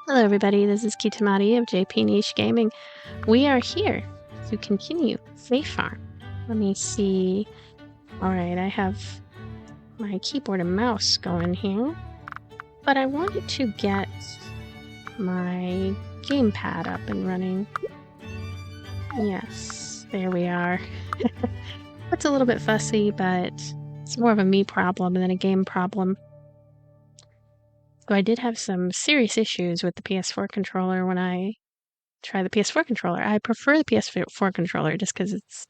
Hello everybody, this is Kitamari of JP Niche Gaming. We are here to continue Fae Farm. Let me see. Alright, I have my keyboard and mouse going here, but I wanted to get my gamepad up and running. Yes, there we are. It's a little bit fussy, but it's more of a me problem than a game problem. So I did have some serious issues with the PS4 controller when I try the PS4 controller. I prefer the PS4 controller just because it's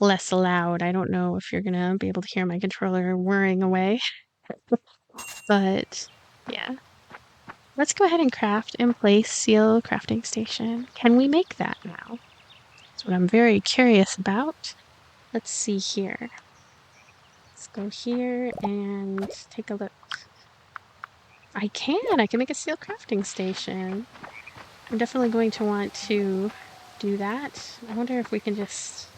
less loud. I don't know if you're gonna be able to hear my controller whirring away. But yeah. Let's go ahead and craft and place seal crafting station. Can we make that now? That's what I'm very curious about. Let's see here. Let's go here and take a look. I can make a seal crafting station. I'm definitely going to want to do that. I wonder if we can just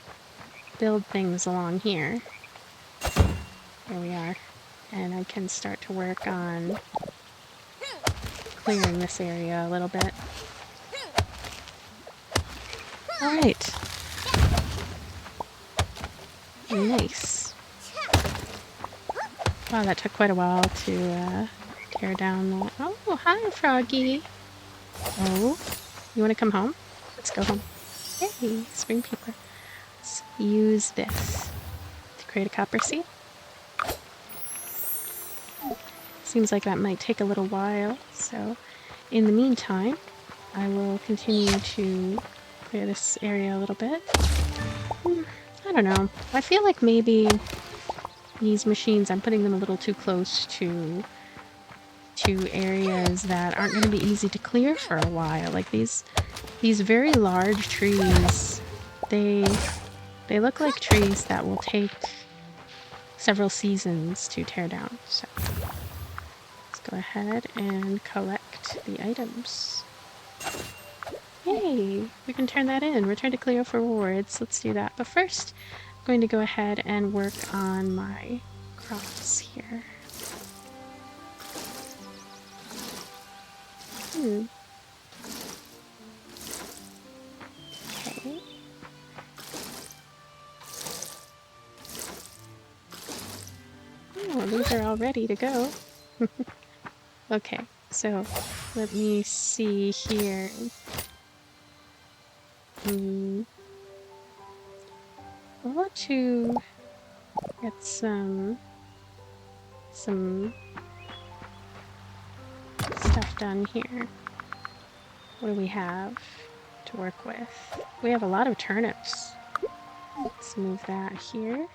build things along here. There we are. And I can start to work on clearing this area a little bit. Alright. Nice. Wow, that took quite a while to tear down that. Oh, hi, Froggy. Oh, you want to come home? Let's go home. Hey, spring peeper. Let's use this to create a copper seed. Seems like that might take a little while, so in the meantime, I will continue to clear this area a little bit. I don't know. I feel like maybe these machines, I'm putting them a little too close to areas that aren't going to be easy to clear for a while. Like these very large trees, they look like trees that will take several seasons to tear down. So let's go ahead and collect the items. Yay! We can turn that in. Return to Cleo for rewards. Let's do that. But first, I'm going to go ahead and work on my crops here. Okay. Oh, these are all ready to go. Okay, so let me see here. I want to get some stuff done here. What do we have to work with? We have a lot of turnips. Let's move that here.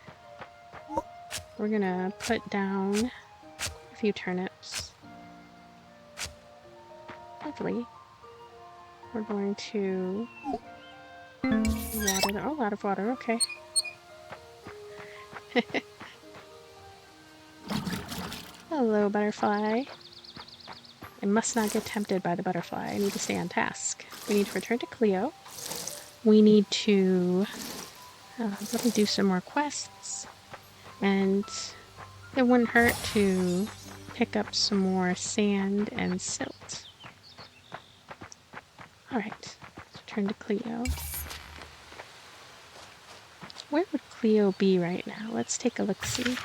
We're gonna put down a few turnips. Lovely. We're going to water them. Oh, a lot of water, okay. Hello, butterfly. I must not get tempted by the butterfly. I need to stay on task. We need to return to Cleo. We need to let me do some more quests. And it wouldn't hurt to pick up some more sand and silt. Alright, let's return to Cleo. Where would Cleo be right now? Let's take a look-see.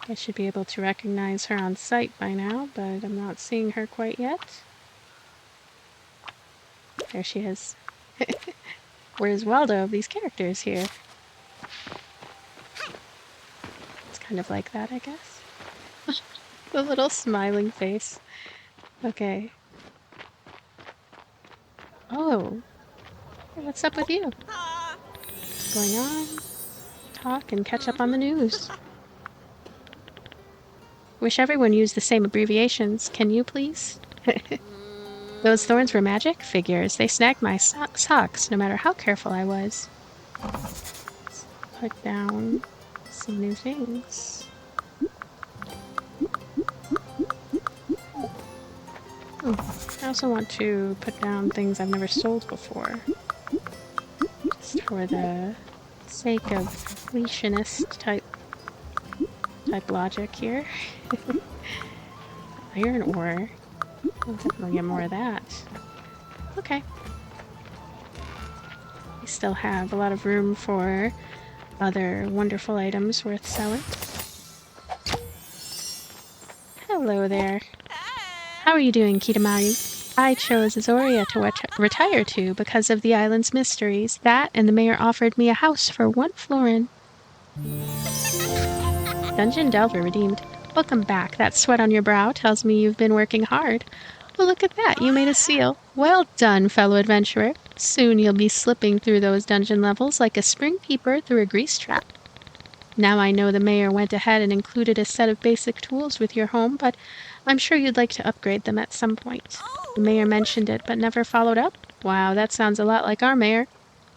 I should be able to recognize her on sight by now, but I'm not seeing her quite yet. There she is. Where's Waldo of these characters here? It's kind of like that, I guess. The little smiling face. Okay. Oh. Hey, what's up with you? What's going on? Talk and catch up on the news. Wish everyone used the same abbreviations. Can you, please? Those thorns were magic figures. They snagged my socks, no matter how careful I was. Let's put down some new things. I also want to put down things I've never sold before. Just for the sake of completionist type logic here. Iron ore. We'll definitely get more of that. Okay. We still have a lot of room for other wonderful items worth selling. Hello there. How are you doing, Kitamayu? I chose Azoria to retire to because of the island's mysteries. That and the mayor offered me a house for 1 florin. Dungeon Delver redeemed. Welcome back. That sweat on your brow tells me you've been working hard. Well, look at that. You made a seal. Well done, fellow adventurer. Soon you'll be slipping through those dungeon levels like a spring peeper through a grease trap. Now I know the mayor went ahead and included a set of basic tools with your home, but I'm sure you'd like to upgrade them at some point. The mayor mentioned it, but never followed up? Wow, that sounds a lot like our mayor.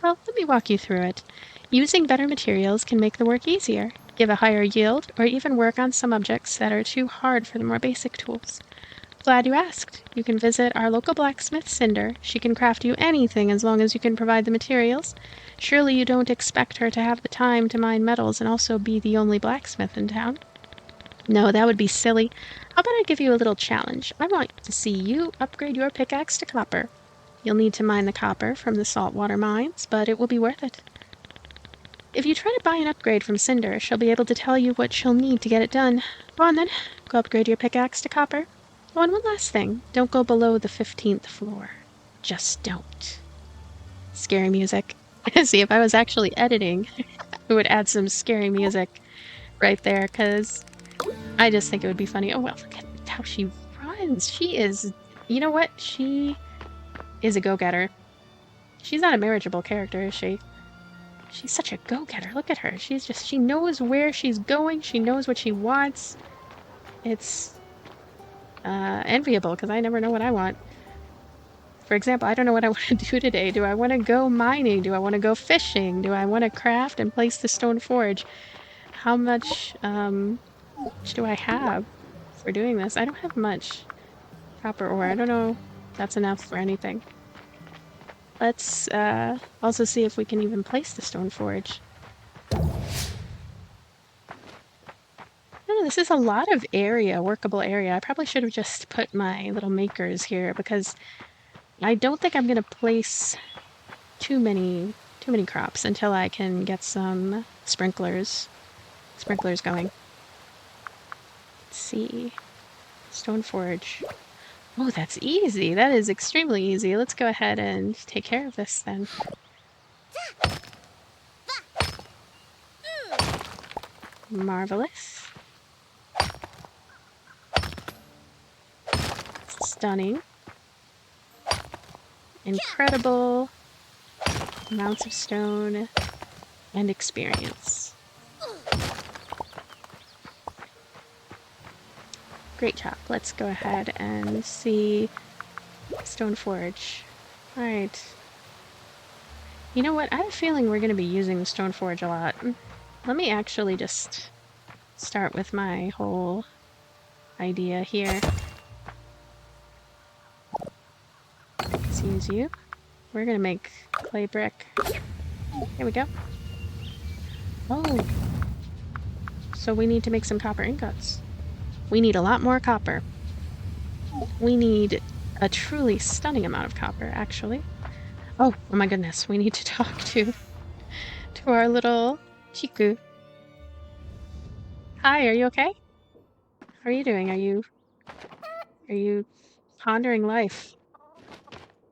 Well, let me walk you through it. Using better materials can make the work easier, give a higher yield, or even work on some objects that are too hard for the more basic tools. Glad you asked. You can visit our local blacksmith, Cinder. She can craft you anything as long as you can provide the materials. Surely you don't expect her to have the time to mine metals and also be the only blacksmith in town? No, that would be silly. How about I give you a little challenge? I want to see you upgrade your pickaxe to copper. You'll need to mine the copper from the saltwater mines, but it will be worth it. If you try to buy an upgrade from Cinder, she'll be able to tell you what she'll need to get it done. Go on then, go upgrade your pickaxe to copper. Oh, and one last thing. Don't go below the 15th floor. Just don't. Scary music. See, if I was actually editing, I would add some scary music right there, because I just think it would be funny. Oh, well, look at how she runs. She is, you know what? She is a go-getter. She's not a marriageable character, is she? She's such a go-getter. Look at her. She knows where she's going. She knows what she wants. It's enviable, because I never know what I want. For example, I don't know what I want to do today. Do I want to go mining? Do I want to go fishing? Do I want to craft and place the stone forge? How much do I have for doing this? I don't have much copper ore. I don't know if that's enough for anything. Let's also see if we can even place the stone forge. Oh, this is a lot of area, workable area. I probably should have just put my little makers here, because I don't think I'm going to place too many crops until I can get some sprinklers going. Let's see. Stone forge. Oh, that's easy. That is extremely easy. Let's go ahead and take care of this then. Marvelous. Stunning. Incredible amounts of stone and experience. Great job. Let's go ahead and see stone forge. Alright. You know what? I have a feeling we're going to be using the stone forge a lot. Let me actually just start with my whole idea here. Let's use you. We're going to make clay brick. Here we go. Oh. So we need to make some copper ingots. We need a lot more copper. We need a truly stunning amount of copper, actually. Oh my goodness. We need to talk to our little Chiku. Hi, are you okay? How are you doing? Are you pondering life?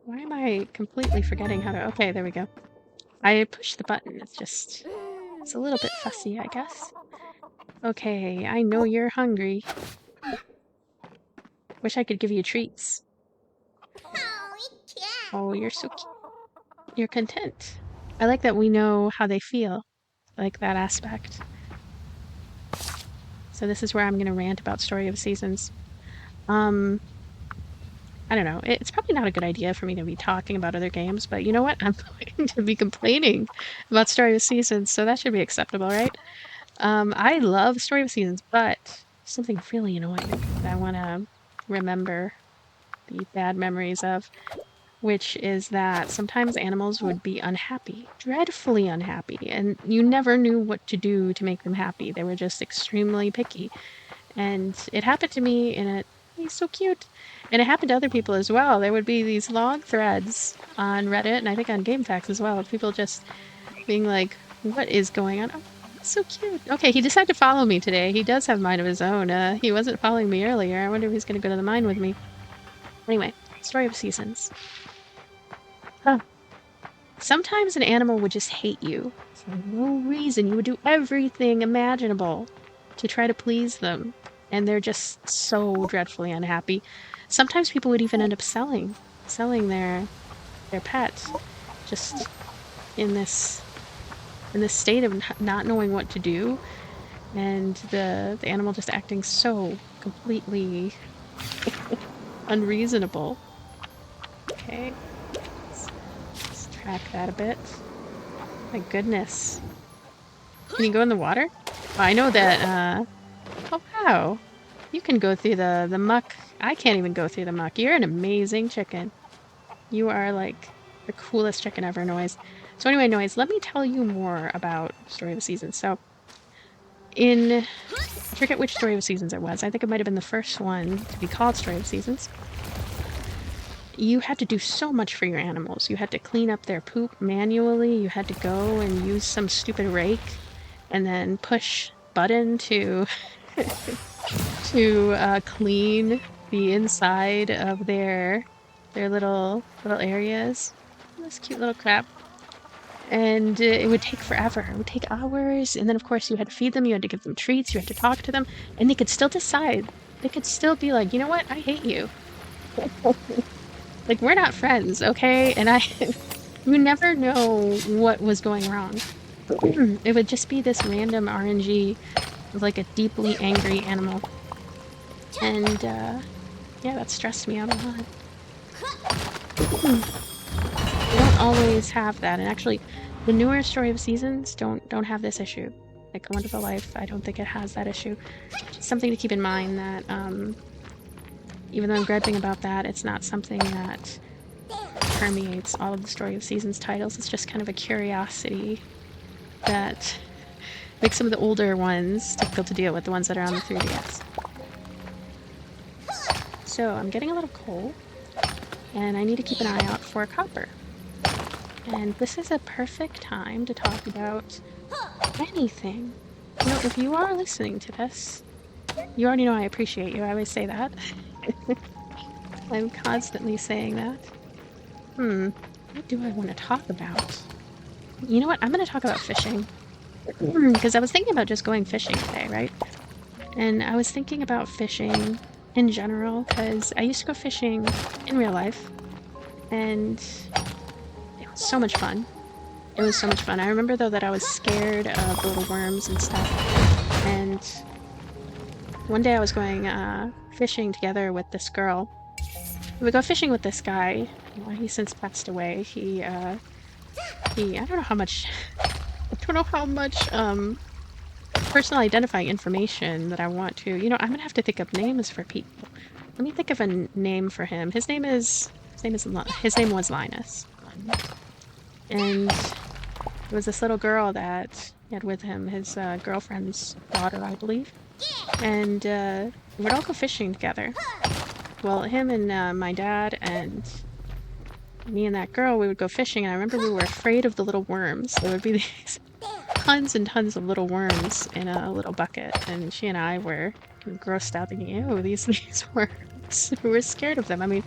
Why am I completely forgetting how to... Okay, there we go. I pushed the button. It's a little bit fussy, I guess. Okay, I know you're hungry. Wish I could give you treats. Oh, you're so cute. You're content. I like that we know how they feel. I like that aspect. So this is where I'm going to rant about Story of Seasons. I don't know. It's probably not a good idea for me to be talking about other games, but you know what? I'm going to be complaining about Story of Seasons, so that should be acceptable, right? I love Story of Seasons, but something really annoying that I want to remember the bad memories of, which is that sometimes animals would be unhappy, dreadfully unhappy, and you never knew what to do to make them happy. They were just extremely picky. And it happened to me in a He's so cute. And it happened to other people as well. There would be these long threads on Reddit and I think on GameFAQs as well of people just being like, what is going on? Oh, he's so cute. Okay, he decided to follow me today. He does have a mind of his own. He wasn't following me earlier. I wonder if he's going to go to the mine with me. Anyway, story of seasons. Huh. Sometimes an animal would just hate you for no reason. You would do everything imaginable to try to please them, and they're just so dreadfully unhappy. Sometimes people would even end up selling their pet, just in this state of not knowing what to do, and the animal just acting so completely unreasonable. Okay, let's track that a bit. My goodness. Can you go in the water? Oh, I know that, oh wow. You can go through the muck. I can't even go through the muck. You're an amazing chicken. You are like the coolest chicken ever, Noise. So anyway, Noise, let me tell you more about Story of the Seasons. So I forget which Story of the Seasons it was. I think it might have been the first one to be called Story of the Seasons. You had to do so much for your animals. You had to clean up their poop manually. You had to go and use some stupid rake and then push button to clean the inside of their little areas. This cute little crap. And it would take forever. It would take hours. And then, of course, you had to feed them. You had to give them treats. You had to talk to them. And they could still decide. They could still be like, you know what? I hate you. Like, we're not friends, okay? And you never know what was going wrong. It would just be this random RNG of like a deeply angry animal. And, yeah, that stressed me out a lot. You don't always have that. And actually, the newer Story of Seasons don't have this issue. Like, A Wonderful Life, I don't think it has that issue. Just something to keep in mind that, even though I'm griping about that, it's not something that permeates all of the Story of Seasons titles. It's just kind of a curiosity that makes some of the older ones difficult to deal with, the ones that are on the 3DS. So I'm getting a little coal, and I need to keep an eye out for copper. And this is a perfect time to talk about anything. You know, if you are listening to this, you already know I appreciate you. I always say that. I'm constantly saying that. What do I want to talk about? You know what? I'm going to talk about fishing. Because I was thinking about just going fishing today, right? And I was thinking about fishing in general, because I used to go fishing in real life, and it was so much fun. It was so much fun. I remember, though, that I was scared of the little worms and stuff, and one day I was going fishing together with this girl. We would go fishing with this guy. Well, he's since passed away. I don't know how much personal identifying information that I want to. You know, I'm gonna have to think of names for people. Let me think of a name for him. His name was Linus, and it was this little girl that he had with him, his girlfriend's daughter, I believe, and we would all go fishing together. Well, him and my dad and me and that girl, we would go fishing, and I remember we were afraid of the little worms. There would be these tons and tons of little worms in a little bucket, and she and I were grossed out thinking, ew, these worms. We were scared of them. I mean,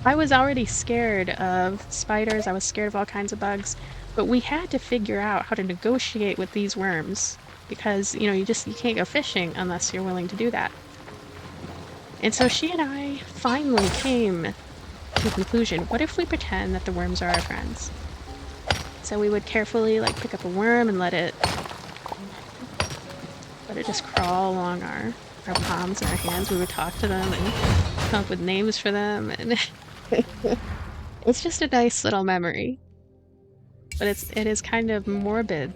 I was already scared of spiders, I was scared of all kinds of bugs, but we had to figure out how to negotiate with these worms, because, you know, you can't go fishing unless you're willing to do that. And so she and I finally came to a conclusion. What if we pretend that the worms are our friends? So we would carefully, like, pick up a worm and let it just crawl along our palms and our hands. We would talk to them and come up with names for them, and it's just a nice little memory. But it is kind of morbid.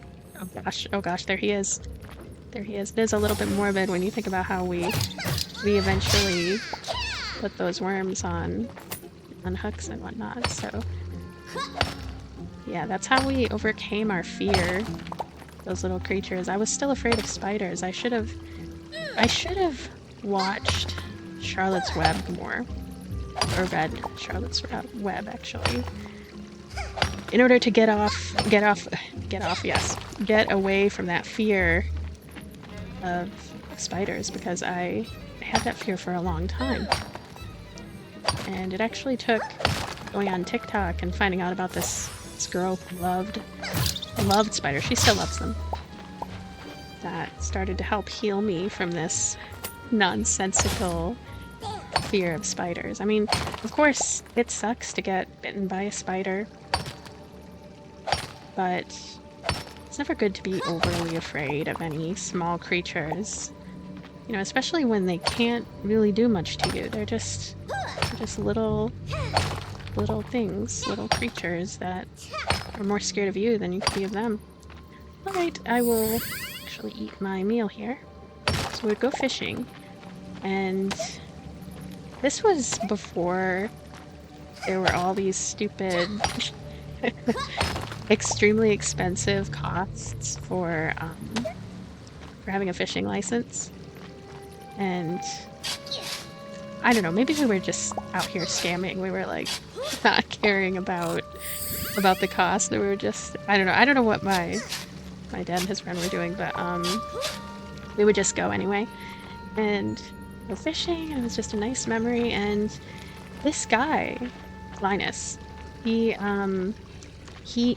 Oh gosh, there he is. There he is. It is a little bit morbid when you think about how we eventually put those worms on hooks and whatnot. So yeah, that's how we overcame our fear. Those little creatures. I was still afraid of spiders. I should have watched Charlotte's Web more. Or read Charlotte's Web, actually. In order to get away from that fear of spiders, because I had that fear for a long time. And it actually took going on TikTok and finding out about this girl who loved spiders. She still loves them. That started to help heal me from this nonsensical fear of spiders. I mean, of course, it sucks to get bitten by a spider, but it's never good to be overly afraid of any small creatures. You know, especially when they can't really do much to you. They're just little things, little creatures that are more scared of you than you could be of them. Alright, I will actually eat my meal here. So we'd go fishing, and this was before there were all these stupid, extremely expensive costs for having a fishing license. And I don't know, maybe we were just out here scamming. We were like not caring about the cost. We were just, I don't know what my dad and his friend were doing, but we would just go anyway and go fishing. It was just a nice memory. And this guy, Linus, he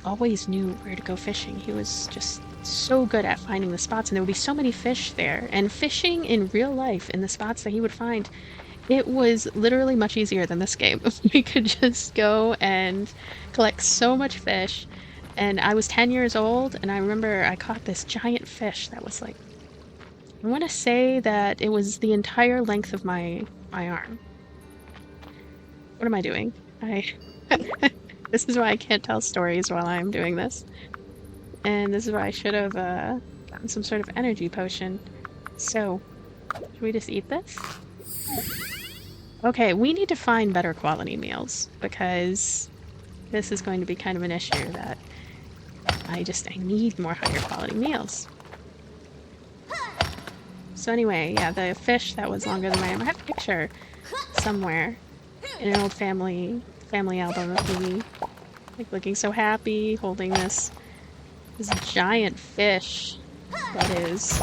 always knew where to go fishing. He was just so good at finding the spots, and there would be so many fish there. And fishing in real life in the spots that he would find, it was literally much easier than this game. We could just go and collect so much fish. And I was 10 years old, and I remember I caught this giant fish that was like, I want to say that it was the entire length of my arm. What am I doing? This is why I can't tell stories while I'm doing this. And this is why I should have gotten some sort of energy potion. So, should we just eat this? Okay, we need to find better quality meals, because this is going to be kind of an issue that I need more higher quality meals. So anyway, yeah, the fish that was longer than my arm. I have a picture somewhere in an old family album of me, like looking so happy, holding this giant fish that is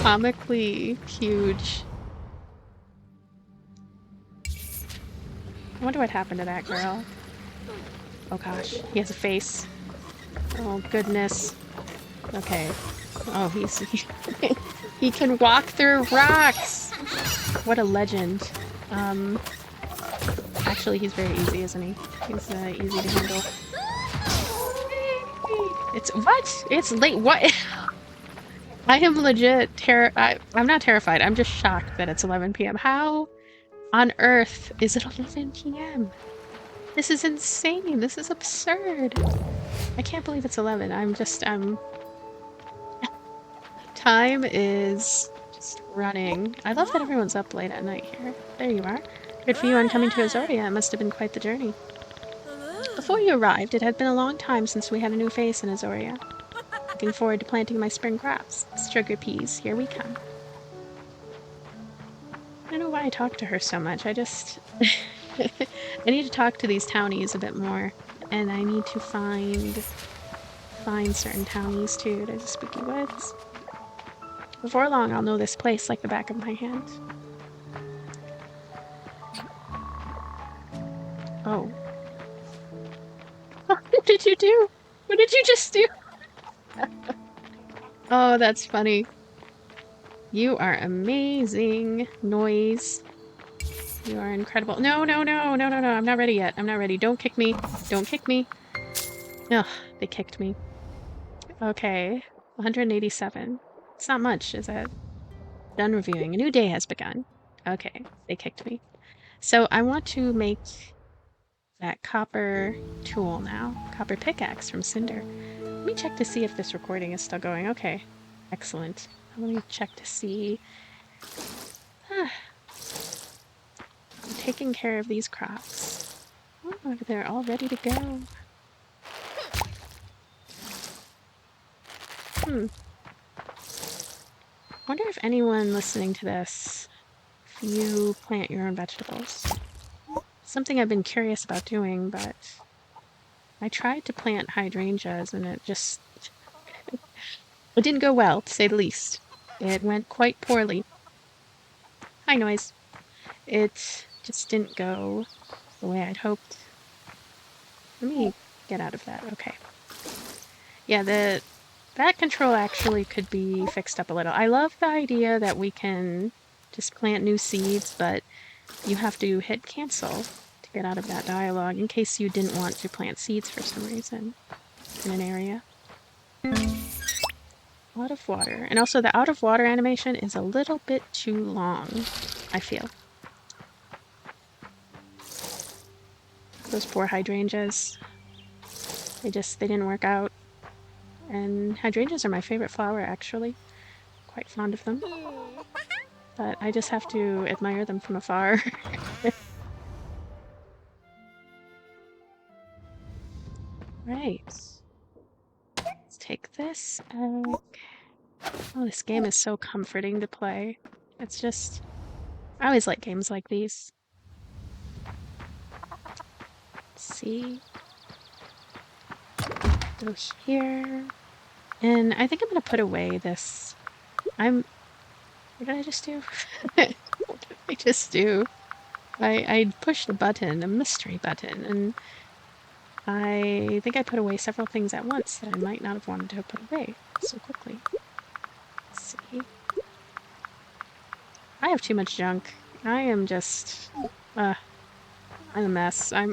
comically huge. I wonder what happened to that girl. Oh gosh, he has a face. Oh goodness. Okay. Oh, he can walk through rocks! What a legend. Actually, he's very easy, isn't he? He's easy to handle. It's what? It's late. What? I am legit I'm not terrified. I'm just shocked that it's 11 p.m. How on earth is it 11 p.m.? This is insane. This is absurd. I can't believe it's 11. Time is just running. I love that everyone's up late at night here. There you are. Good for you on coming to Azoria. It must have been quite the journey. Before you arrived, it had been a long time since we had a new face in Azoria. Looking forward to planting my spring crops. Sugar peas, here we come. I don't know why I talk to her so much. I just... I need to talk to these townies a bit more. And I need to find certain townies too. There's a spooky woods. Before long, I'll know this place like the back of my hand. Oh. What did you do? What did you just do? Oh, that's funny. You are amazing. Noise. You are incredible. No, no, no, no, no, no. I'm not ready yet. I'm not ready. Don't kick me. Don't kick me. Ugh, they kicked me. Okay. 187. It's not much, is it? Done reviewing. A new day has begun. Okay, they kicked me. So I want to make that copper tool now. Copper pickaxe from Cinder. Let me check to see if this recording is still going. Okay, excellent. Let me check to see. I'm taking care of these crops. Oh, they're all ready to go. Wonder if anyone listening to this you plant your own vegetables. Something I've been curious about doing, but I tried to plant hydrangeas and it didn't go well, to say the least. It went quite poorly. Hi, noise. It just didn't go the way I'd hoped. Let me get out of that. Okay. Yeah, that control actually could be fixed up a little. I love the idea that we can just plant new seeds, but you have to hit cancel to get out of that dialogue in case you didn't want to plant seeds for some reason in an area. Out of water. And also the out of water animation is a little bit too long, I feel. Those poor hydrangeas. They didn't work out. And hydrangeas are my favorite flower, actually. Quite fond of them. But I just have to admire them from afar. Right. Let's take this egg. Oh, this game is so comforting to play. It's just... I always like games like these. Let's see. Go here. And I think I'm going to put away this... What did I just do? What did I just do? I pushed a button, a mystery button, and I think I put away several things at once that I might not have wanted to put away so quickly. Let's see. I have too much junk. I am just... I'm a mess. I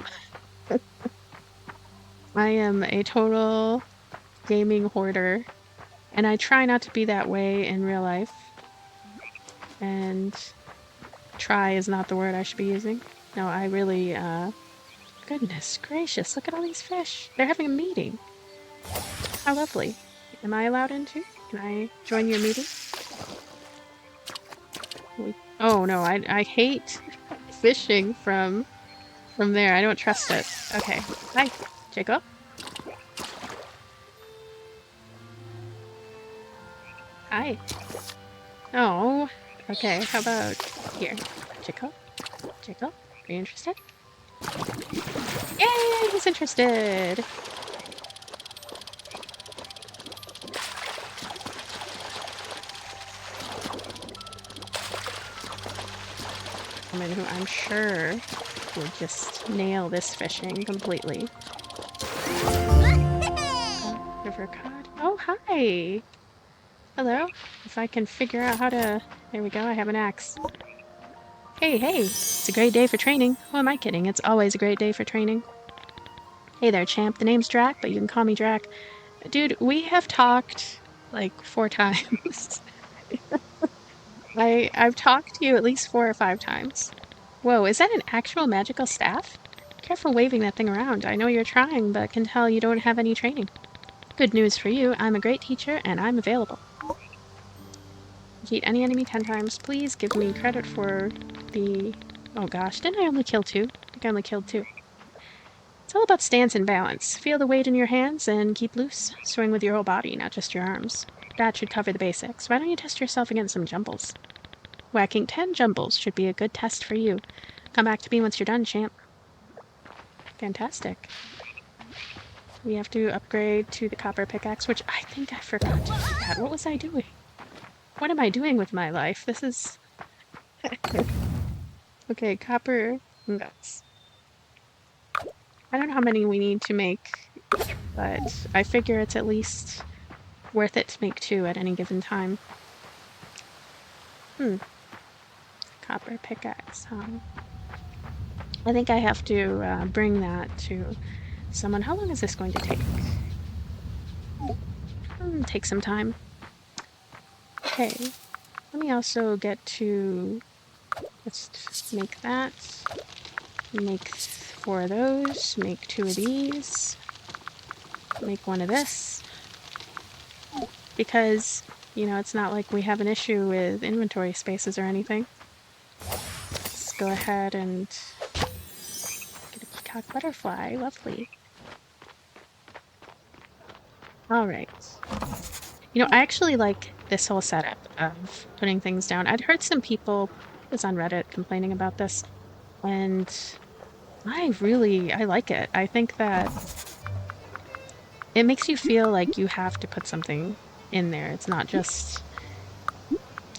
am a total gaming hoarder, and I try not to be that way in real life. And try is not the word I should be using. No, I really, goodness gracious, look at all these fish. They're having a meeting. How lovely. Am I allowed into? Can I join your meeting? Oh no, I hate fishing from there. I don't trust it. Okay. Hi, Jacob. Hi. Oh, okay. How about here? Jacob? Jacob? Are you interested? Yay! He's interested! Someone who I'm sure would just nail this fishing completely. River cod. Oh, hi! Hello. If I can figure out how to... There we go, I have an axe. Hey, hey! It's a great day for training. Who am I kidding? It's always a great day for training. Hey there, champ. The name's Drac, but you can call me Drac. Dude, we have talked like 4 times. I've talked to you at least 4 or 5 times. Whoa, is that an actual magical staff? Careful waving that thing around. I know you're trying, but can tell you don't have any training. Good news for you, I'm a great teacher and I'm available. Defeat any enemy 10 times. Please give me credit for the... Oh gosh, didn't I only kill 2? I think I only killed 2. It's all about stance and balance. Feel the weight in your hands and keep loose. Swing with your whole body, not just your arms. That should cover the basics. Why don't you test yourself against some jumbles? Whacking 10 jumbles should be a good test for you. Come back to me once you're done, champ. Fantastic. We have to upgrade to the copper pickaxe, which I think I forgot to do that. What was I doing? What am I doing with my life? This is... Okay, copper ingots. I don't know how many we need to make, but I figure it's at least worth it to make 2 at any given time. Copper pickaxe, I think I have to bring that to someone. How long is this going to take? Take some time. Okay, let me also get to... Let's make that. Make 4 of those. Make 2 of these. Make 1 of this. Because, you know, it's not like we have an issue with inventory spaces or anything. Let's go ahead and get a peacock butterfly. Lovely. Alright. You know, I actually like this whole setup of putting things down. I'd heard some people was on Reddit complaining about this, and I like it. I think that it makes you feel like you have to put something in there. It's not just,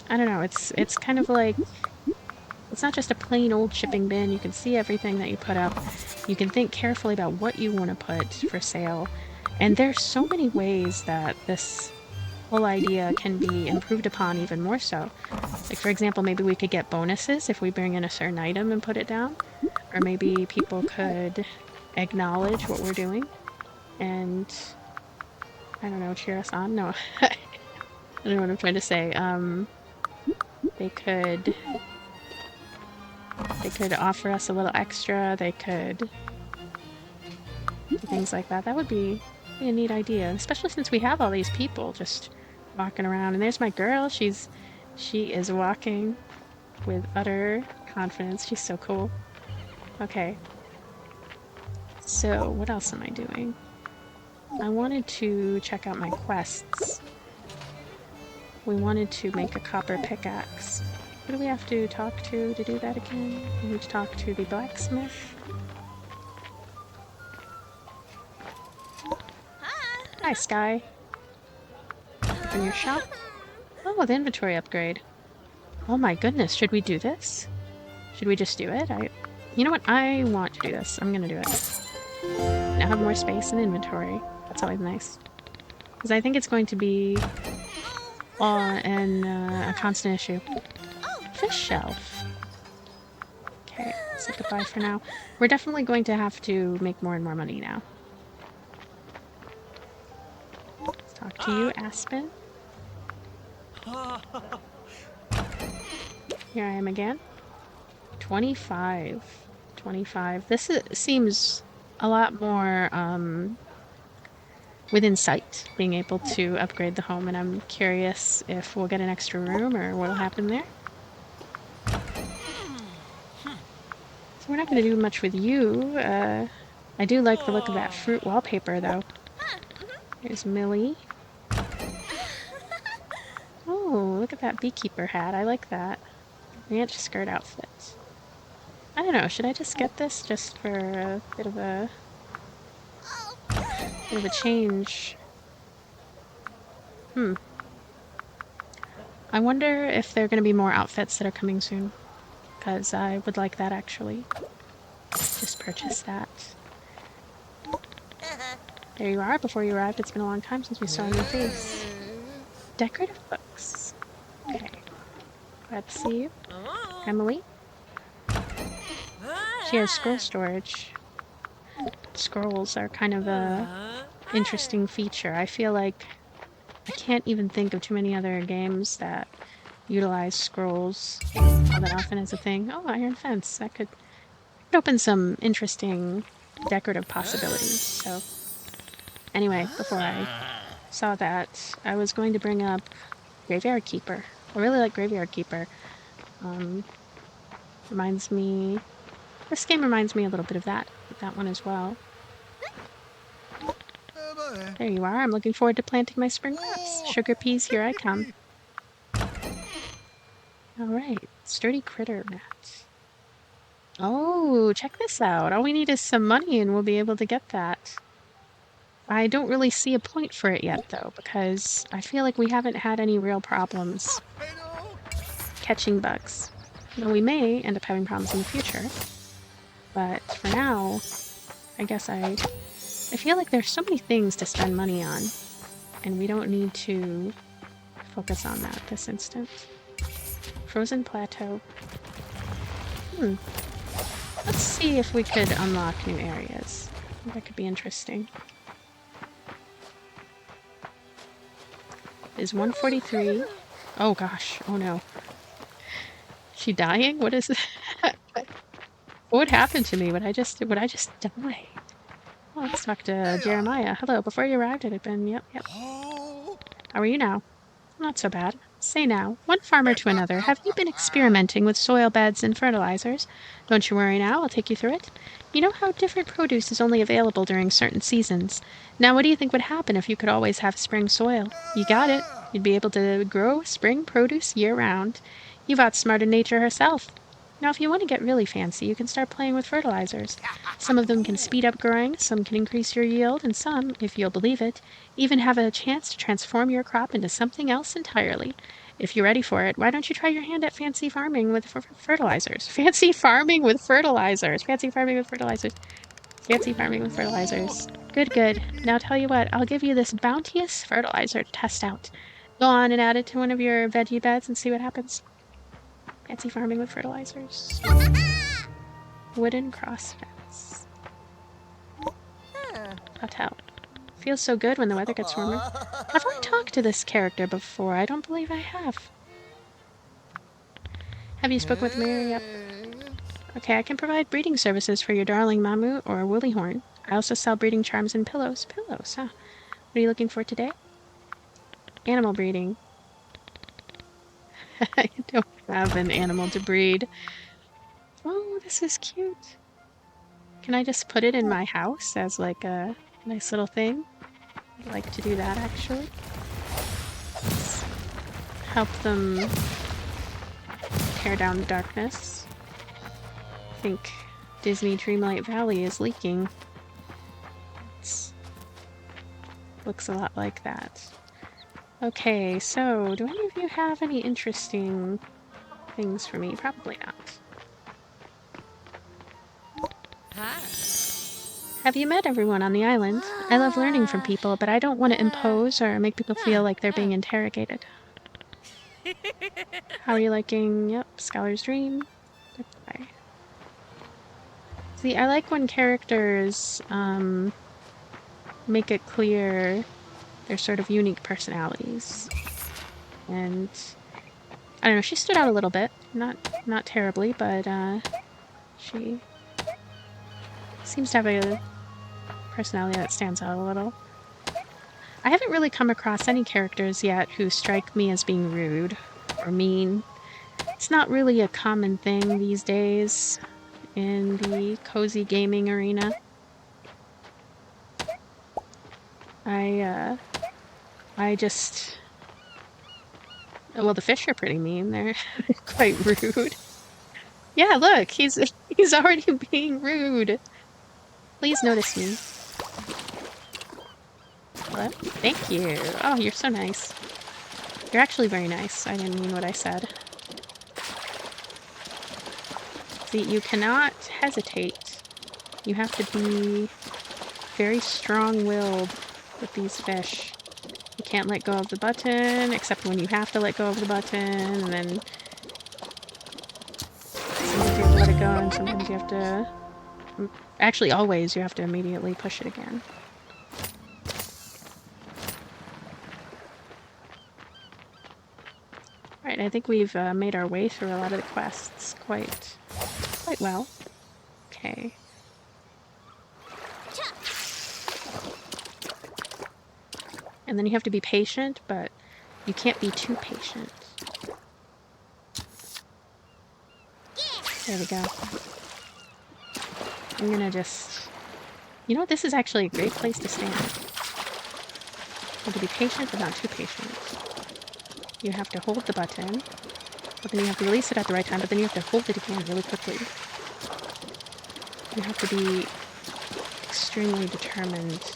I don't know, it's kind of like it's not just a plain old shipping bin. You can see everything that you put up. You can think carefully about what you want to put for sale. And there's so many ways that this whole idea can be improved upon even more so. Like, for example, maybe we could get bonuses if we bring in a certain item and put it down. Or maybe people could acknowledge what we're doing and, I don't know, cheer us on. No, I don't know what I'm trying to say. They could offer us a little extra. They could do things like that. That would be a neat idea, especially since we have all these people just walking around. And there's my girl. She is walking with utter confidence. She's so cool. Okay. So what else am I doing? I wanted to check out my quests. We wanted to make a copper pickaxe. Who do we have to talk to do that again? We need to talk to the blacksmith. Hi, Sky. Open your shop. Oh, the inventory upgrade. Oh my goodness, should we do this? Should we just do it? You know what? I want to do this. I'm gonna do it. Now have more space in inventory. That's always nice. Because I think it's going to be a constant issue. Fish shelf. Okay, say goodbye for now. We're definitely going to have to make more and more money now. Let's talk to you, Aspen. Here I am again. 25. 25. This seems a lot more within sight, being able to upgrade the home, and I'm curious if we'll get an extra room or what'll happen there. So we're not going to do much with you. I do like the look of that fruit wallpaper, though. There's Millie. Oh, look at that beekeeper hat. I like that. Ranch skirt outfit. I don't know. Should I just get this just for a bit of a change? I wonder if there are going to be more outfits that are coming soon. Because I would like that, actually. Just purchase that. There you are. Before you arrived, it's been a long time since we saw your face. Decorative books. Okay. Glad to see you. Emily. She has scroll storage. Scrolls are kind of a interesting feature. I feel like I can't even think of too many other games that utilize scrolls all that often as a thing. Oh, iron fence. That could open some interesting decorative possibilities. So anyway, before I saw that, I was going to bring up Graveyard Keeper. I really like Graveyard Keeper. This game reminds me a little bit of that one as well. There you are. I'm looking forward to planting my spring crops. Sugar peas, here I come. Alright, sturdy critter mat. Oh, check this out. All we need is some money and we'll be able to get that. I don't really see a point for it yet, though, because I feel like we haven't had any real problems catching bugs. Now, we may end up having problems in the future, but for now, I guess I feel like there's so many things to spend money on, and we don't need to focus on that this instant. Frozen Plateau. Let's see if we could unlock new areas. That could be interesting. Is 143. Oh gosh. Oh no. She dying? What is that? What would happen to me? Would I just die? Well, let's talk to Jeremiah. Hello. Before you arrived, it had been yep. How are you now? Not so bad. Say now, one farmer to another, have you been experimenting with soil beds and fertilizers? Don't you worry now, I'll take you through it. You know how different produce is only available during certain seasons. Now what do you think would happen if you could always have spring soil? You got it. You'd be able to grow spring produce year-round. You've outsmarted nature herself. Now, if you want to get really fancy, you can start playing with fertilizers. Some of them can speed up growing, some can increase your yield, and some, if you'll believe it, even have a chance to transform your crop into something else entirely. If you're ready for it, why don't you try your hand at fancy farming with fertilizers? Fancy farming with fertilizers. Fancy farming with fertilizers. Fancy farming with fertilizers. Good, good. Now tell you what, I'll give you this bounteous fertilizer to test out. Go on and add it to one of your veggie beds and see what happens. Fancy farming with fertilizers. Wooden cross fence. Plateau. Feels so good when the weather gets warmer. Have I talked to this character before? I don't believe I have. Have you spoken with Mary? Yep. Okay, I can provide breeding services for your darling Mamu or Woollyhorn. I also sell breeding charms and pillows. Pillows, huh? What are you looking for today? Animal breeding. I don't have an animal to breed. Oh, this is cute. Can I just put it in my house as like a nice little thing? I'd like to do that actually. Let's help them tear down the darkness. I think Disney Dreamlight Valley is leaking. It looks a lot like that. Okay, so do any of you have any interesting things for me? Probably not. Have you met everyone on the island? I love learning from people, but I don't want to impose or make people feel like they're being interrogated. How are you liking? Yep, Scholar's Dream. Goodbye. See, I like when characters make it clear their sort of unique personalities. And I don't know, she stood out a little bit. Not terribly, but she seems to have a personality that stands out a little. I haven't really come across any characters yet who strike me as being rude or mean. It's not really a common thing these days in the cozy gaming arena. I just... Well, the fish are pretty mean. They're quite rude. Yeah, look, he's already being rude. Please notice me. Hello? Thank you. Oh, you're so nice. You're actually very nice. I didn't mean what I said. See, you cannot hesitate. You have to be very strong-willed with these fish. You can't let go of the button, except when you have to let go of the button, and then sometimes you have to let it go, and sometimes you have to... Actually, always you have to immediately push it again. Alright, I think we've made our way through a lot of the quests quite well. Okay. And then you have to be patient, but you can't be too patient. There we go. I'm gonna just... You know what? This is actually a great place to stand. You have to be patient, but not too patient. You have to hold the button, but then you have to release it at the right time, but then you have to hold it again really quickly. You have to be extremely determined.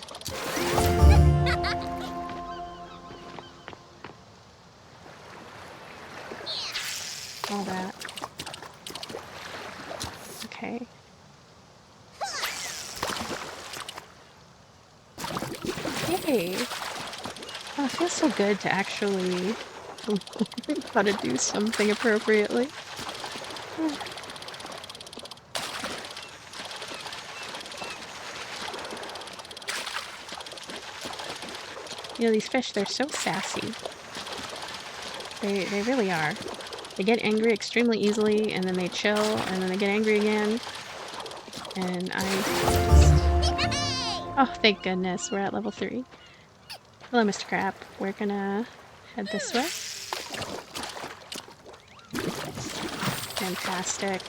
All that. Okay. Yay! Oh, it feels so good to actually learn how to do something appropriately. You know, these fish, they're so sassy. They really are. They get angry extremely easily, and then they chill, and then they get angry again. And I just... Oh, thank goodness, we're at level 3. Hello, Mr. Crab. We're gonna head this way. Fantastic.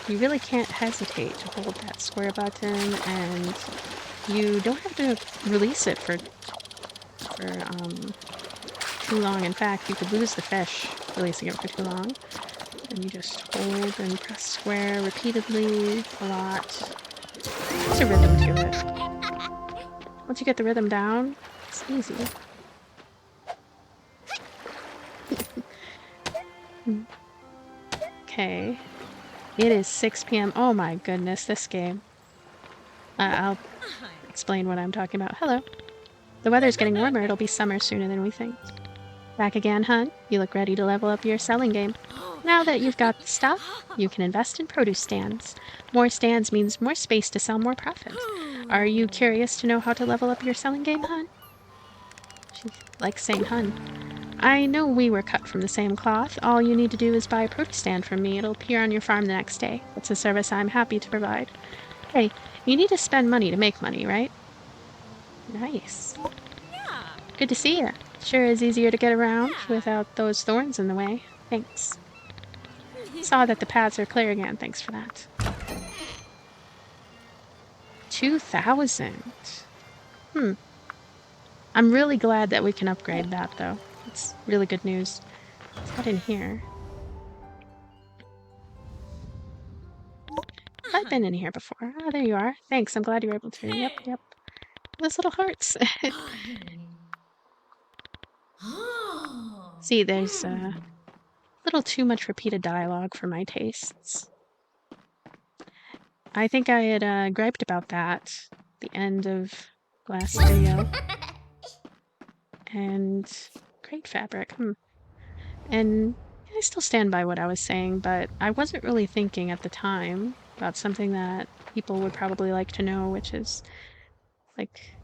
You really can't hesitate to hold that square button, and you don't have to release it for too long. In fact, you could lose the fish releasing it for too long. And you just hold and press square repeatedly a lot. There's a rhythm to it. Once you get the rhythm down, it's easy. Okay. It is 6 p.m. Oh my goodness, this game. I'll explain what I'm talking about. Hello. The weather's getting warmer. It'll be summer sooner than we think. Back again, hun? You look ready to level up your selling game. Now that you've got the stuff, you can invest in produce stands. More stands means more space to sell more profit. Are you curious to know how to level up your selling game, hun? She likes saying hun. I know we were cut from the same cloth. All you need to do is buy a produce stand from me. It'll appear on your farm the next day. It's a service I'm happy to provide. Hey, you need to spend money to make money, right? Nice. Good to see you. Sure is easier to get around without those thorns in the way. Thanks. Saw that the paths are clear again. Thanks for that. 2,000. I'm really glad that we can upgrade that, though. It's really good news. Let's head in here. I've been in here before. Ah, there you are. Thanks. I'm glad you were able to. Yep. Those little hearts. See, there's a little too much repeated dialogue for my tastes. I think I had griped about that at the end of last video. And great fabric. And I still stand by what I was saying, but I wasn't really thinking at the time about something that people would probably like to know, which is like,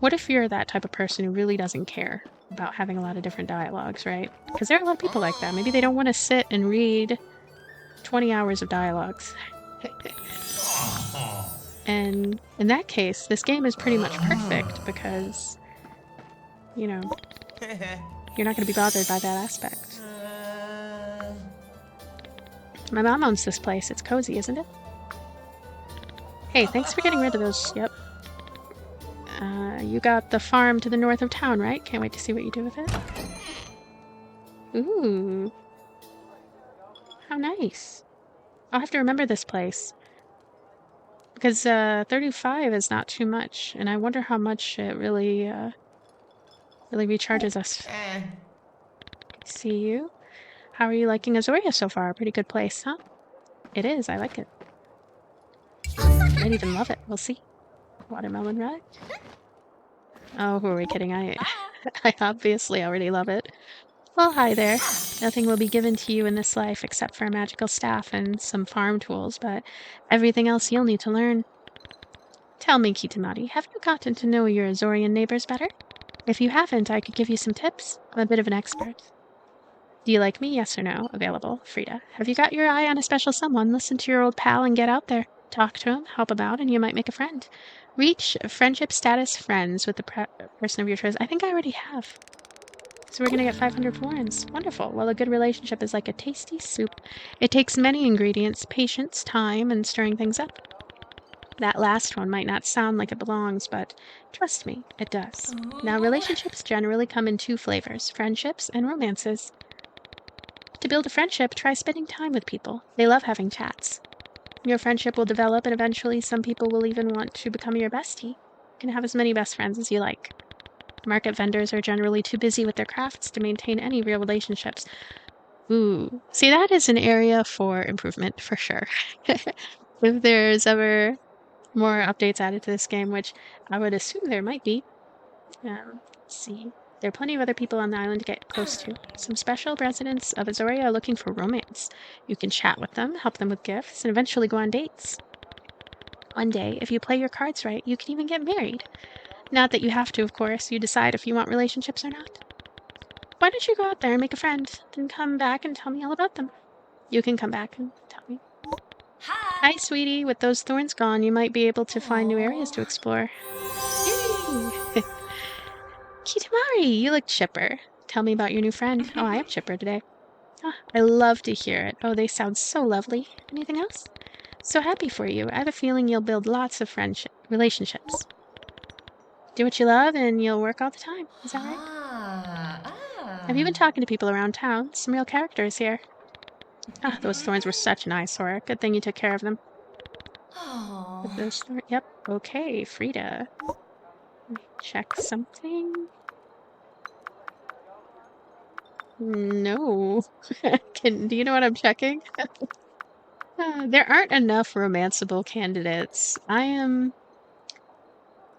what if you're that type of person who really doesn't care about having a lot of different dialogues, right? Because there are a lot of people like that. Maybe they don't want to sit and read 20 hours of dialogues. And in that case, this game is pretty much perfect because, you know, you're not going to be bothered by that aspect. My mom owns this place. It's cozy, isn't it? Hey, thanks for getting rid of those. Yep. You got the farm to the north of town, right? Can't wait to see what you do with it. Ooh. How nice. I'll have to remember this place. Because 35 is not too much, and I wonder how much it really recharges us. See you. How are you liking Azoria so far? Pretty good place, huh? It is. I like it. Might even love it. We'll see. Watermelon red. Oh, who are we kidding? I obviously already love it. Well, hi there. Nothing will be given to you in this life except for a magical staff and some farm tools, but everything else you'll need to learn. Tell me, Kitamari, have you gotten to know your Azorian neighbors better? If you haven't, I could give you some tips. I'm a bit of an expert. Do you like me? Yes or no? Available. Frida. Have you got your eye on a special someone? Listen to your old pal and get out there. Talk to him, help him out, and you might make a friend. Reach friendship status friends with the person of your choice. I think I already have. So we're going to get 500 florins. Wonderful. Well, a good relationship is like a tasty soup. It takes many ingredients, patience, time, and stirring things up. That last one might not sound like it belongs, but trust me, it does. Now, relationships generally come in two flavors, friendships and romances. To build a friendship, try spending time with people. They love having chats. Your friendship will develop, and eventually some people will even want to become your bestie. You can have as many best friends as you like. Market vendors are generally too busy with their crafts to maintain any real relationships. Ooh. See, that is an area for improvement, for sure. If there's ever more updates added to this game, which I would assume there might be. Let's see. There are plenty of other people on the island to get close to. Some special residents of Azoria are looking for romance. You can chat with them, help them with gifts, and eventually go on dates. One day, if you play your cards right, you can even get married. Not that you have to, of course. You decide if you want relationships or not. Why don't you go out there and make a friend, then come back and tell me all about them? You can come back and tell me. Hi, sweetie. With those thorns gone, you might be able to find new areas to explore. Yay! Kitamari, you look chipper. Tell me about your new friend. Oh, I am chipper today. Ah, I love to hear it. Oh, they sound so lovely. Anything else? So happy for you. I have a feeling you'll build lots of relationships. Do what you love and you'll work all the time. Is that right? Have you been talking to people around town? Some real characters here. Ah, those thorns were such an eyesore. Good thing you took care of them. Put those thorns. Yep. Okay, Frida. Let me check something. No. Do you know what I'm checking? There aren't enough romanceable candidates. I'm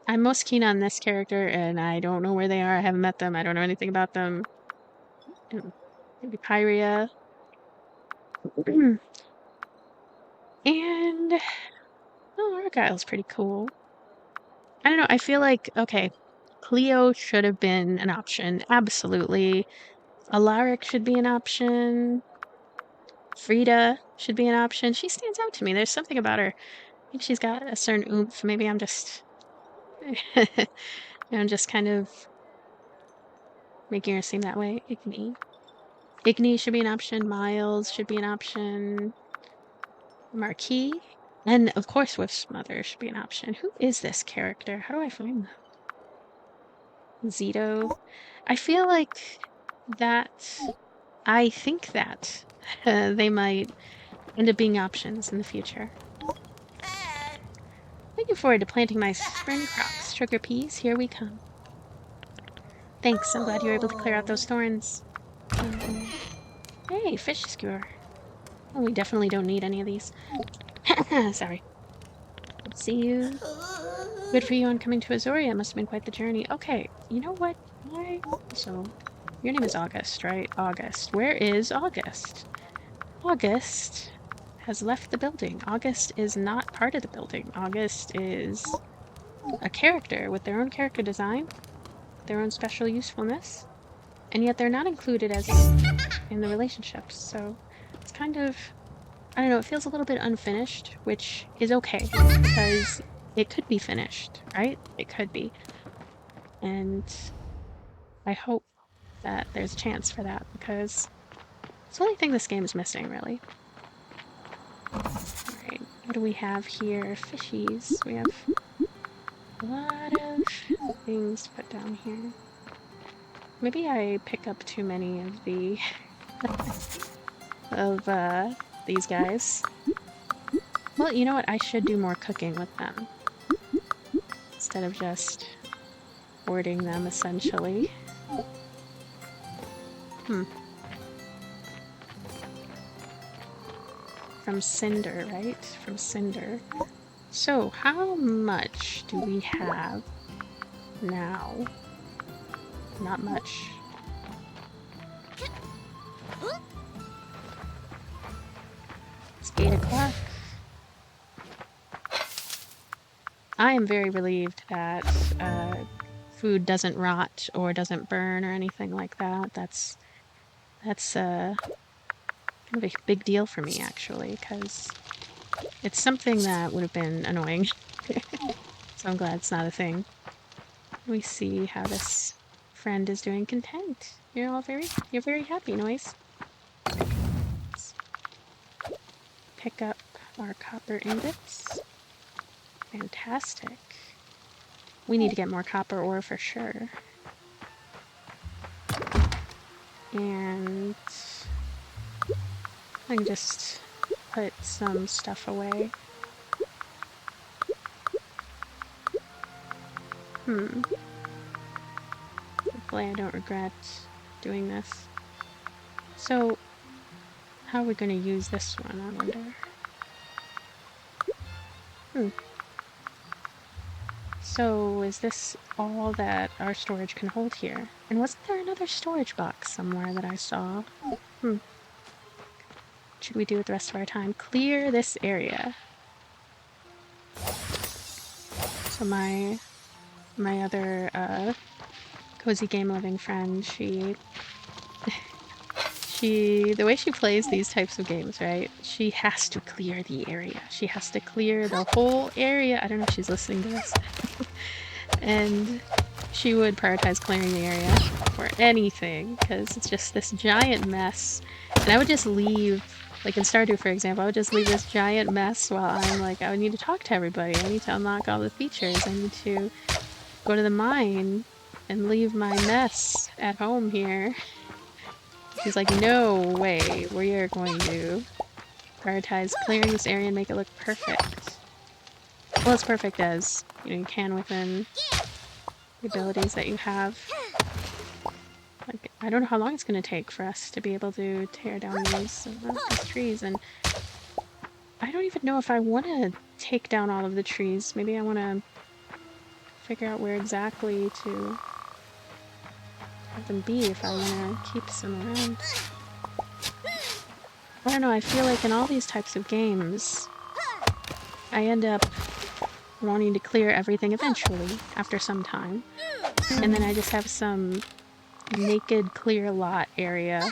most keen on this character, and I don't know where they are. I haven't met them. I don't know anything about them. Maybe Pyria. And oh, Argyle's pretty cool. I don't know. I feel like okay, Cleo should have been an option. Absolutely. Alaric should be an option. Frida should be an option. She stands out to me. There's something about her. I think she's got a certain oomph. Maybe I'm just I'm just kind of making her seem that way. Igni should be an option. Miles should be an option. Marquis. And of course, Swift's mother should be an option. Who is this character? How do I find them? Zito. I feel like that. I think that they might end up being options in the future. Looking forward to planting my spring crops. Sugar peas, here we come. Thanks, I'm glad you were able to clear out those thorns. Hey, fish skewer. Oh, we definitely don't need any of these. Sorry. See you. Good for you on coming to Azoria. Must have been quite the journey. Okay, you know what? So, your name is August, right? August. Where is August? August has left the building. August is not part of the building. August is a character with their own character design, their own special usefulness, and yet they're not included as in the relationships. So it's kind of, I don't know, it feels a little bit unfinished, which is okay because it could be finished, right? It could be. And I hope that there's a chance for that because it's the only thing this game is missing, really. Alright, what do we have here? Fishies. We have a lot of things to put down here. Maybe I pick up too many of the of these guys. Well, you know what? I should do more cooking with them instead of just hoarding them, essentially. From Cinder, right? From Cinder. So, how much do we have now? Not much. It's 8 o'clock. I am very relieved that food doesn't rot or doesn't burn or anything like that. That's kind of a big deal for me, actually, because it's something that would have been annoying. So I'm glad it's not a thing. We see how this friend is doing. Content. You're very happy, Noise. Let's pick up our copper ingots. Fantastic. We need to get more copper ore for sure. And I can just put some stuff away. Hopefully I don't regret doing this. So, how are we going to use this one, I wonder? So, is this all that our storage can hold here? And wasn't there another storage box somewhere that I saw? What should we do with the rest of our time? Clear this area. So my other cozy game loving friend, the way she plays these types of games, right? She has to clear the area. She has to clear the whole area. I don't know if she's listening to this. And she would prioritize clearing the area for anything because it's just this giant mess. And I would just leave, like in Stardew, for example, I would just leave this giant mess while I'm like, I would need to talk to everybody. I need to unlock all the features. I need to go to the mine and leave my mess at home here. He's like, no way, we are going to prioritize clearing this area and make it look perfect. Well, as perfect as, you can within the abilities that you have. Like, I don't know how long it's going to take for us to be able to tear down these trees, and I don't even know if I want to take down all of the trees. Maybe I want to figure out where exactly to have them be if I want to keep some around. I don't know, I feel like in all these types of games, I end up wanting to clear everything eventually, after some time. And then I just have some naked clear lot area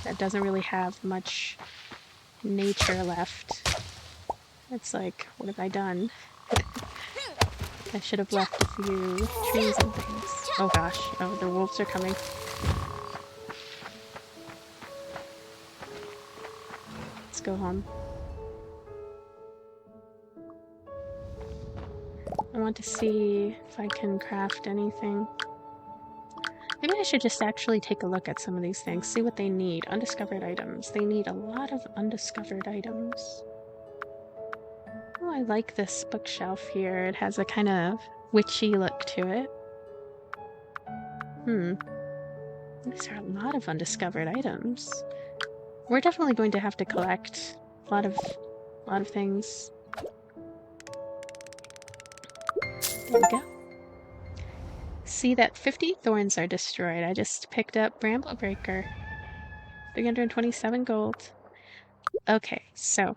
that doesn't really have much nature left. It's like, what have I done? I should have left a few trees and things. Oh gosh, oh, the wolves are coming. Let's go home. I want to see if I can craft anything. Maybe I should just actually take a look at some of these things, see what they need. Undiscovered items. They need a lot of undiscovered items. Oh, I like this bookshelf here. It has a kind of witchy look to it. These are a lot of undiscovered items. We're definitely going to have to collect a lot of things. There we go. See that 50 thorns are destroyed. I just picked up Bramble Breaker. 327 gold. Okay, so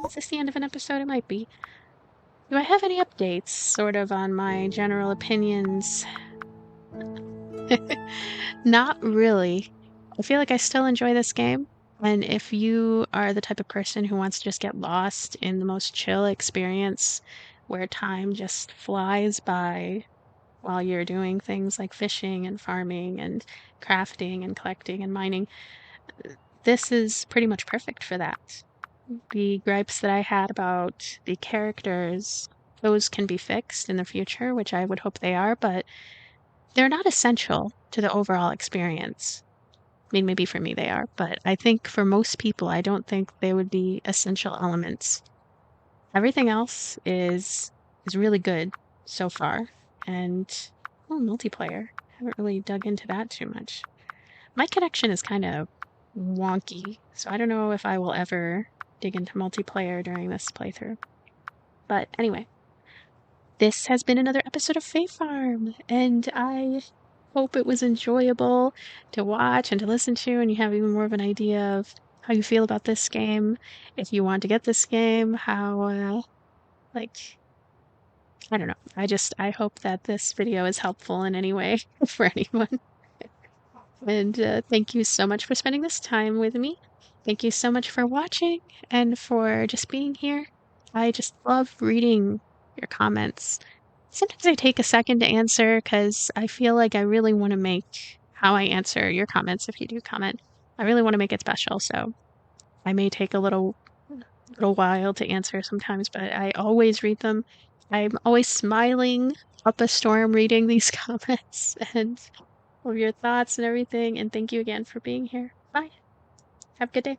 is this the end of an episode? It might be. Do I have any updates, sort of, on my general opinions? Not really. I feel like I still enjoy this game. And if you are the type of person who wants to just get lost in the most chill experience where time just flies by while you're doing things like fishing and farming and crafting and collecting and mining, this is pretty much perfect for that. The gripes that I had about the characters, those can be fixed in the future, which I would hope they are, but they're not essential to the overall experience. I mean, maybe for me they are, but I think for most people, I don't think they would be essential elements. Everything else is really good so far, and multiplayer. Haven't really dug into that too much. My connection is kind of wonky, so I don't know if I will ever dig into multiplayer during this playthrough. But anyway, this has been another episode of Fae Farm, and I hope it was enjoyable to watch and to listen to, and you have even more of an idea of how you feel about this game, if you want to get this game, how, I don't know. I hope that this video is helpful in any way for anyone. And thank you so much for spending this time with me. Thank you so much for watching and for just being here. I just love reading your comments. Sometimes I take a second to answer because I feel like I really want to make how I answer your comments, if you do comment, I really want to make it special. So I may take a little while to answer sometimes, but I always read them. I'm always smiling up a storm reading these comments and all of your thoughts and everything. And thank you again for being here. Bye. Have a good day.